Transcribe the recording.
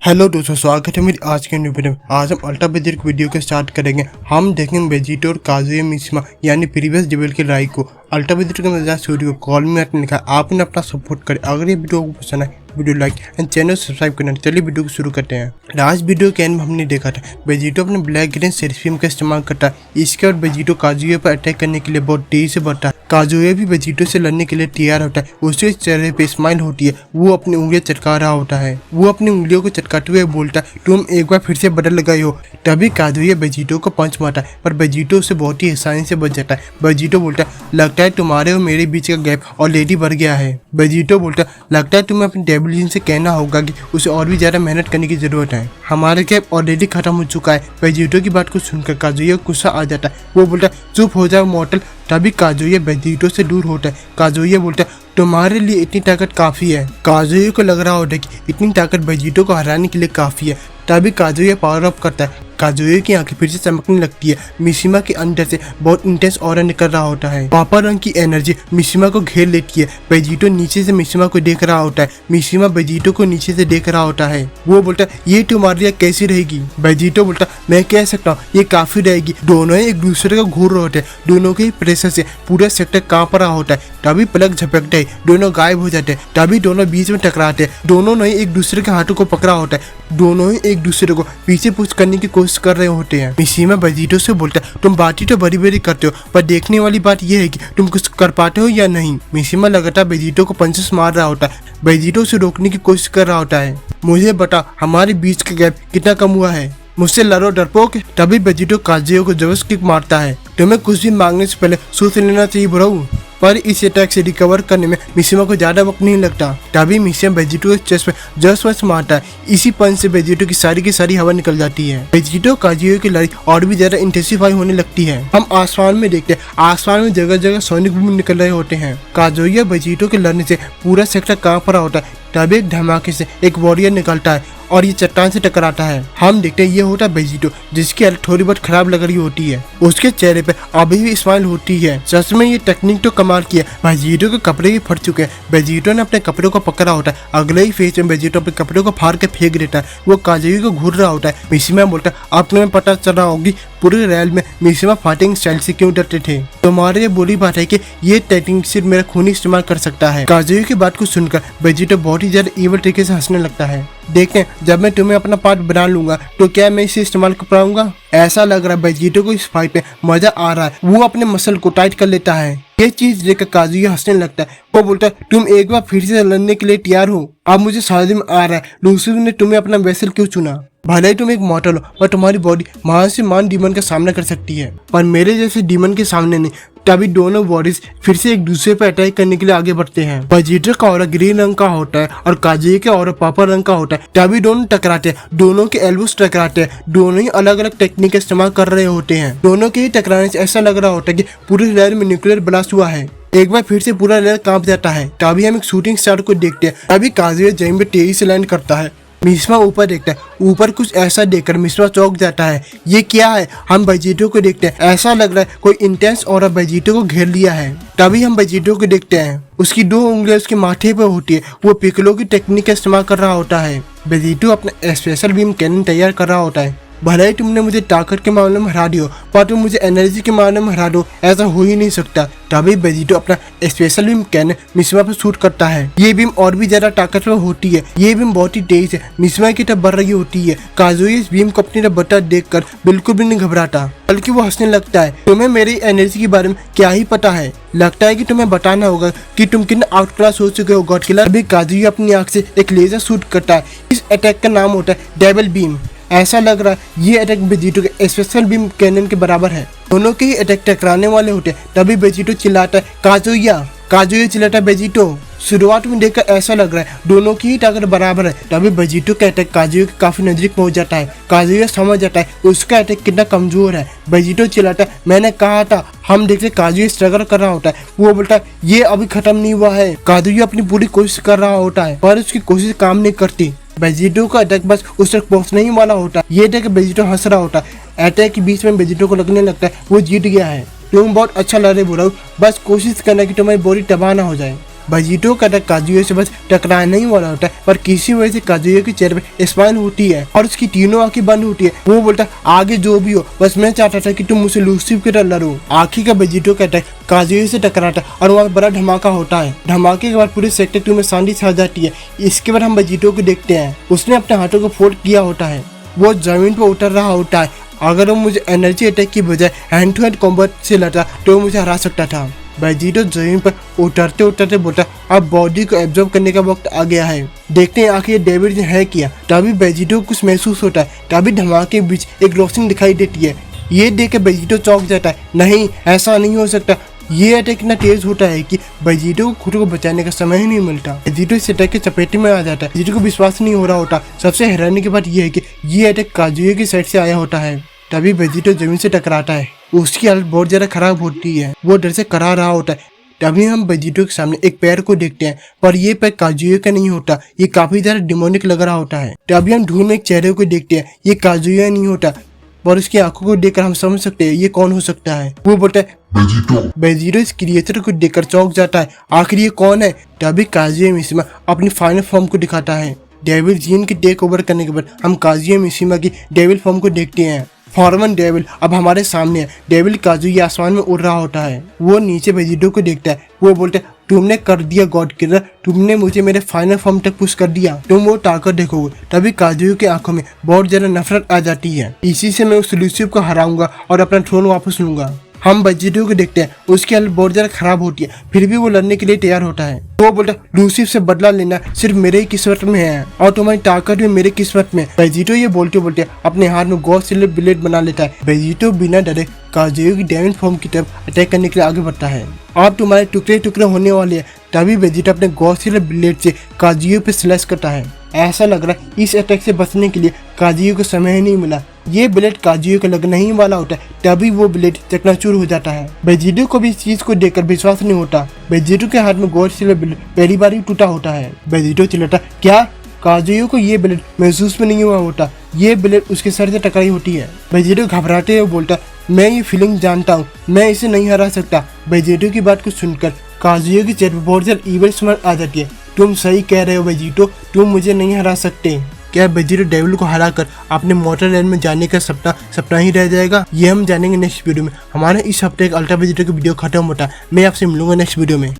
Hello दोस्तों, स्वागत है मेरी आज के न्यू वीडियो में। आज हम अल्ट्रा बेजिट वीडियो को स्टार्ट करेंगे। हम देखेंगे बेजिटो और काजुया मिशिमा यानी प्रीवियस डेवल के राई को अल्ट्रा बेजिट के मजेदार स्टोरी को कॉल में लिखा। आपने अपना सपोर्ट करें। अगर ये वीडियो को पसंद है video like and channel subscribe करना। चलिए वीडियो को शुरू करते हैं। लास्ट वीडियो के एंड में हमने देखा था बेजिटो अपने ब्लैक ग्रेन सेराफियम का इस्तेमाल करता है। इसके बाद बेजिटो काजुया पर अटैक करने के लिए बहुत तेजी से बढ़ता है। काजुया भी बेजिटो से लड़ने के लिए तैयार होता है। उसके चेहरे पे स्माइल होती है। वो अपनी उंगलियां चटका रहा होता है। वो अपनी उंगलियों को चटकाते हुए बोलता है, तुम एक बार फिर से बदल गए हो। तभी काजुया बेजिटो को पंच मारता है, पर बेजिटो उसे बहुत ही आसानी से बच जाता है। बेजिटो बोलता है, लगता है तुम्हारे और मेरे बीच का गैप ऑलरेडी बढ़ गया है। बेजिटो बोलता है, लगता है तुम्हें अपने डेविल जिन से कहना होगा कि उसे और भी ज्यादा मेहनत करने की जरूरत है। हमारा गैप ऑलरेडी खत्म हो चुका है। बेजिटो की बात को सुनकर काजुया को गुस्सा आ जाता है। वो बोलता है, चुप हो जाओ मॉर्टल। तभी काजुया बेजिटो से दूर होता है। काजुया बोलता है, तुम्हारे लिए इतनी ताकत काफी है। काजुया को लग रहा होता है कि इतनी ताकत बेजिटो को हराने के लिए काफी है। तभी काजुया पावर अप करता है। काजुया की आंखें फिर से चमकने लगती है। मिशिमा के अंदर से बहुत इंटेंस ऑरा निकल रहा होता है। पापा रंग की एनर्जी मिशिमा को घेर लेती है। बेजिटो नीचे से मिशिमा को देख रहा होता है। मिशिमा बेजिटो को नीचे से देख रहा होता है। वो बोलता है, ये तुम्हारे लिए कैसी रहेगी? बेजिटो बोलता, मैं कह सकता हूँ ये काफी रहेगी। दोनों ही एक दूसरे को घूर रहे होते हैं। दोनों के प्रेशर से पूरा सेक्टर कांप रहा होता है। तभी पलक झपकते है, दोनों गायब हो जाते हैं। तभी दोनों बीच में टकराते हैं। दोनों ने एक दूसरे के हाथों को पकड़ा होता है। दोनों ही एक दूसरे को पीछे पुश करने की कोशिश कर रहे होते हैं। मिशिमा बेजिटो से बोलता है, तुम बातें तो बड़ी बड़ी करते हो, पर देखने वाली बात यह है कि तुम कुछ कर पाते हो या नहीं। मिशिमा लगातार बेजिटो को पंचेस मार रहा होता है। बेजिटो से रोकने की कोशिश कर रहा होता है। मुझे बता, हमारे बीच का गैप कितना कम हुआ है? मुझसे लड़ो डरपोक। तभी बेजिटो काजुया को जबरदस्त किक मारता है। तुम्हें कुछ भी मांगने से पहले सोच लेना चाहिए ब्रो। पर इस अटैक से रिकवर करने में मिशिमा को ज्यादा वक्त नहीं लगता। तभी मिशिमा बेजिटो के चेस्ट पे जस्ट मारता है। इसी पंच से बेजिटो की सारी हवा निकल जाती है। बेजिटो काजुया की लड़ाई और भी ज्यादा इंटेंसिफाई होने लगती है। हम आसमान में देखते हैं, आसमान में जगह जगह सोनिक बूम निकल रहे होते हैं। काजुया बेजिटो के लड़ने से पूरा सेक्टर कांप रहा होता है। तभी एक धमाके से एक वॉरियर निकलता है और ये चट्टान से टकराता है। हम देखते हैं ये होता है बेजिटो, जिसकी हालत थोड़ी बहुत खराब लग रही होती है। उसके चेहरे पे अभी भी स्माइल होती है। सच में ये टेक्निक तो कमाल की है। बेजिटो के कपड़े भी फट चुके हैं। बेजिटो ने अपने कपड़ों को पकड़ा होता है। अगले ही फेज में बेजिटो अपने कपड़ों को फाड़ के फेंक देता है। वो काजुया को घूर रहा होता है। मिशिमा बोलता है, अब तुम्हें पता चल रहा होगी पूरे रेल में मिशिमा फाइटिंग स्टाइल से क्यों डरते थे। तुम्हारे ये बुरी बात है कि ये टेक्निक सिर्फ मेरा खून इस्तेमाल कर सकता है। काजुया की बात को सुनकर बेजिटो बहुत ही ज्यादा इवल तरीके से हंसने लगता है। देखते हैं, जब मैं तुम्हें अपना पार्ट बना लूंगा तो क्या मैं इसे इस्तेमाल कर पाऊंगा? ऐसा लग रहा है बेजिटो को इस फाइट में मजा आ रहा है। वो अपने मसल को टाइट कर लेता है। ये चीज देखकर काजुया हंसने लगता है। वो बोलता है, तुम एक बार फिर से लड़ने के लिए तैयार हो? अब मुझे समझ में आ रहा है लूसीफर ने तुम्हें अपना वेसल क्यों चुना। भले ही तुम एक मॉर्टल हो, पर तुम्हारी बॉडी महान से महान डीमन का सामना कर सकती है, पर मेरे जैसे डीमन के सामने नहीं। तभी दोनों बॉडीज फिर से एक दूसरे पर अटैक करने के लिए आगे बढ़ते हैं। बेजिटो का ऑरा ग्रीन रंग का होता है और काजुया का ऑरा पर्पल रंग का होता है। तभी दोनों टकराते हैं। दोनों के एल्बोस टकराते हैं। दोनों ही अलग अलग टेक्निक का इस्तेमाल कर रहे होते हैं। दोनों के ही टकराने से ऐसा लग रहा होता है कि पूरे रेल में न्यूक्लियर ब्लास्ट हुआ है। एक बार फिर से पूरा रेल कांप जाता है। तभी हम एक शूटिंग स्टार को देखते हैं। तभी काजुया जमीन पे तेजी से लैंड करता है। मिशिमा ऊपर देखता है। ऊपर कुछ ऐसा देखकर मिशिमा चौंक जाता है। ये क्या है? हम बेजिटो को देखते हैं। ऐसा लग रहा है कोई इंटेंस और बेजिटो को घेर लिया है। तभी हम बेजिटो को देखते हैं। उसकी 2 उंगलियां उसके माथे पे होती है। वो पिकलो की टेक्निक का इस्तेमाल कर रहा होता है। बेजिटो अपना स्पेशल बीम कैनन तैयार कर रहा होता है। भले ही तुमने मुझे ताकत के मामले में हरा दियो, पर तुम मुझे एनर्जी के मामले में हरा दो, ऐसा हो ही नहीं सकता। तभी बेजिटो अपना स्पेशल बीम कैनन मिशिमा पर शूट करता है। ये बीम और भी ज्यादा ताकतवर होती है। ये बीम बहुत ही तेज है, मिशिमा की तरफ बढ़ रही होती है। काजुया इस बीम को अपनी तरफ बढ़ता देखकर बिल्कुल भी नहीं घबराता, बल्कि वो हंसने लगता है। तुम्हें मेरी एनर्जी के बारे में क्या ही पता है? लगता है कि तुम्हें बताना होगा कि तुम कितने आउट क्लास हो चुके हो गॉड किलर। अभी काजुया अपनी आंख से एक लेजर शूट करता है। इस अटैक का नाम होता है डेविल बीम। ऐसा लग रहा है ये अटैक बेजिटो के स्पेशल बीम कैनन के बराबर है। दोनों के ही अटैक टकराने वाले होते हैं। तभी बेजिटो चिल्लाता है, काजुया। काजुया चिल्लाता है, बेजिटो। शुरुआत में देखकर ऐसा लग रहा है दोनों की ही ताकत बराबर है। तभी बेजिटो का अटैक काजुया के काफी नजदीक पहुंच जाता है। काजुया समझ जाता है उसका अटैक कितना कमजोर है। बेजिटो चिल्लाता है, मैंने कहा था। हम देखते काजुया स्ट्रगल कर रहा होता है। वो बोलता है, ये अभी खत्म नहीं हुआ है। काजुया अपनी पूरी कोशिश कर रहा होता है, पर उसकी कोशिश काम नहीं करती। बेजिटो का अटैक बस उस तक पहुंचने ही वाला होता है। ये देख बेजिटो हंस रहा होता है। अटैक के बीच में बेजिटो को लगने लगता है वो जीत गया है। तुम बहुत अच्छा लड़ रहे बोला, बस कोशिश करना कि तुम्हारी बॉडी तबाह ना हो जाए। वेजिटो का अटैक काजुया से बस टकराना ही वाला होता है, पर किसी वजह से काजुया के चेहरे पे स्माइल होती है और उसकी तीनों आंखें बंद होती है। वो बोलता है आगे जो भी हो, बस मैं चाहता था कि तुम मुझसे लूसीफ की तरह लड़ो। आखिर का वेजिटो का अटैक काजुया से टकराता है और वहाँ बड़ा धमाका होता है। धमाके के बाद पूरे सेक्टर 2 में शांति छा जाती है। इसके बाद हम वेजिटो को देखते हैं, उसने अपने हाथों को फोल्ड किया होता है, वो जमीन पर उतर रहा होता है। अगर वो मुझे एनर्जी अटैक की बजाय हैंड टू हैंड कॉम्बैट से लड़ा तो वो मुझे हरा सकता था। वेजिटो जमीन पर उतरते उतरते बोलता अब बॉडी को एब्जॉर्ब करने का वक्त आ गया है, देखते हैं आखिर डेविड ने है किया। तभी वेजिटो को कुछ महसूस होता है, तभी धमाके के बीच एक रोशनी दिखाई देती है। ये देख के वेजिटो चौंक जाता है, नहीं ऐसा नहीं हो सकता। ये अटैक इतना तेज होता है कि वेजिटो को खुद को बचाने का समय ही नहीं मिलता। वेजिटो इस अटैक के चपेटे में आ जाता है। वेजिटो को विश्वास नहीं हो रहा होता। सबसे हैरानी की बात यह है कि ये अटैक काजुया की साइड से आया होता है। तभी वेजिटो जमीन से टकराता है, उसकी हालत बहुत ज्यादा खराब होती है, वो डर से करा रहा होता है। तभी हम वेजिटो के सामने एक पैर को देखते हैं, पर ये पैर काजुया का नहीं होता, ये काफी ज्यादा डिमोनिक लग रहा होता है। तभी हम धूल में एक चेहरे को देखते हैं, ये काजुया नहीं होता, और उसकी आंखों को देखकर हम समझ सकते हैं ये कौन हो सकता है। वो बोलता है वेजिटो इस क्रिएचर को देखकर चौंक जाता है, आखिर ये कौन है। तभी काजुया मिशिमा अपनी फाइनल फॉर्म को दिखाता है। डेविल जीन की टेक ओवर करने के बाद हम काजुया मिशिमा की डेविल फॉर्म को देखते हैं। फॉर्मन डेविल अब हमारे सामने है। डेविल काजुया आसमान में उड़ रहा होता है, वो नीचे वेजिटो को देखता है, वो बोलता है तुमने कर दिया गॉड किलर, तुमने मुझे मेरे फाइनल फॉर्म तक पुश कर दिया, तुम वो ताकत देखोगे। तभी काजुया की आंखों में बहुत ज्यादा नफरत आ जाती है, इसी से मैं उस लूसीफ को हराऊंगा और अपना थ्रोन वापस लूंगा। हम वेजिटो को देखते हैं, उसकी हालत बहुत ज्यादा खराब होती है, फिर भी वो लड़ने के लिए तैयार होता है। वो बोलता है लूसीफ से बदला लेना सिर्फ मेरे ही किस्मत में है और तुम्हारी ताकत भी मेरे किस्मत में। वेजिटो ये बोलते बोलते अपने हाथ में गॉड सिलर ब्लेड बना लेता है। वेजिटो बिना डरे काजुया की डेविल फॉर्म की तरफ अटैक करने के लिए आगे बढ़ता है। अब तुम्हारे टुकड़े टुकड़े होने वाले हैं। तभी वेजिटो अपने गॉड सिलर ब्लेड से काजुया पे स्लैश करता है। ऐसा लग रहा है इस अटैक से बचने के लिए काजुया को समय ही नहीं मिला, ये ब्लेड काजुया का लगना ही वाला होता है। तभी वो ब्लेड चकनाचूर हो जाता है। वेजिटो को भी इस चीज को देखकर विश्वास नहीं होता। वेजिटो के हाथ में गॉड सिलर ब्लेड पहली बार ही टूटा होता है। वेजिटो चिल्लाता क्या, काजुया को ये ब्लेड महसूस भी नहीं हुआ होता, ये ब्लेड उसके सर से टकराई होती है। वेजिटो घबराते हुए बोलता मैं ये फीलिंग जानता हूँ, मैं इसे नहीं हरा सकता। वेजिटो की बात को सुनकर काजुया की चेहरे पर बहुत ज्यादा ईविल स्माइल आ जाती है। तुम सही कह रहे हो वेजिटो, तुम मुझे नहीं हरा सकते। क्या वेजिटो डेविल को हराकर अपने मोटरलैंड में जाने का सपना ही रह जाएगा? ये हम जानेंगे नेक्स्ट वीडियो में। हमारे इस हफ्ते का अल्ट्रा वेजिटो की वीडियो खत्म होता है। मैं आपसे मिलूंगा नेक्स्ट वीडियो में।